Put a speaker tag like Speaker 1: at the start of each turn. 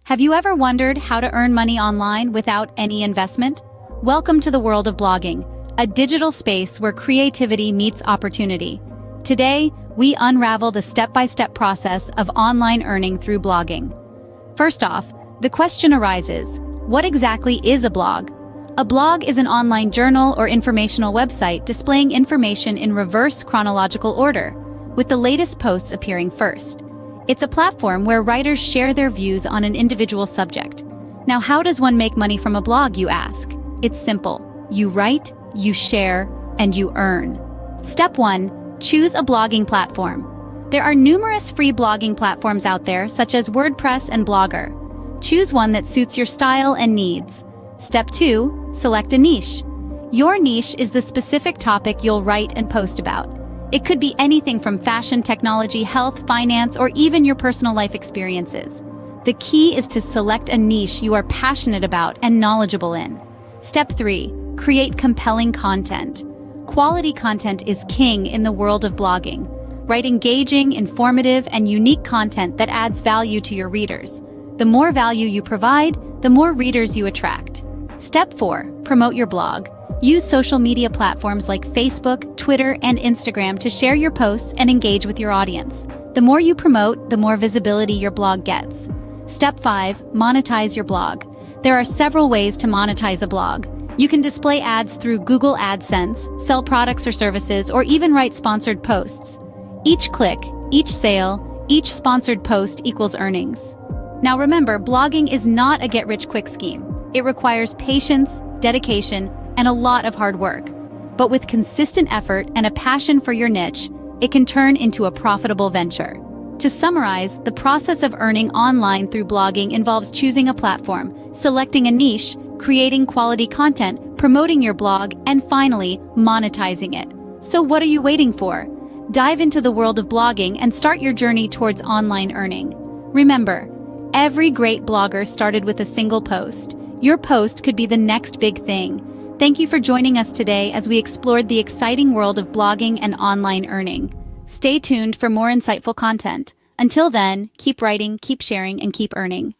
Speaker 1: Have you ever wondered how to earn money online without any investment? Welcome to the world of blogging, a digital space where creativity meets opportunity. Today, we unravel the step-by-step process of online earning through blogging. First off, the question arises, what exactly is a blog? A blog is an online journal or informational website displaying information in reverse chronological order, with the latest posts appearing first. It's a platform where writers share their views on an individual subject. Now, how does one make money from a blog, you ask? It's simple. You write, you share, and you earn. Step 1. Choose a blogging platform. There are numerous free blogging platforms out there, such as WordPress and Blogger. Choose one that suits your style and needs. Step 2. Select a niche. Your niche is the specific topic you'll write and post about. It could be anything from fashion, technology, health, finance, or even your personal life experiences. The key is to select a niche you are passionate about and knowledgeable in. Step 3. Create compelling content. Quality content is king in the world of blogging. Write engaging, informative, and unique content that adds value to your readers. The more value you provide, the more readers you attract. Step 4. Promote your blog. Use social media platforms like Facebook, Twitter, and Instagram to share your posts and engage with your audience. The more you promote, the more visibility your blog gets. Step 5. Monetize your blog. There are several ways to monetize a blog. You can display ads through Google AdSense, sell products or services, or even write sponsored posts. Each click, each sale, each sponsored post equals earnings. Now remember, blogging is not a get-rich-quick scheme. It requires patience, dedication, and a lot of hard work. But with consistent effort and a passion for your niche, it can turn into a profitable venture. To summarize, the process of earning online through blogging involves choosing a platform, selecting a niche, creating quality content, promoting your blog, and finally, monetizing it. So what are you waiting for? Dive into the world of blogging and start your journey towards online earning. Remember, every great blogger started with a single post. Your post could be the next big thing. Thank you for joining us today as we explored the exciting world of blogging and online earning. Stay tuned for more insightful content. Until then, keep writing, keep sharing, and keep earning.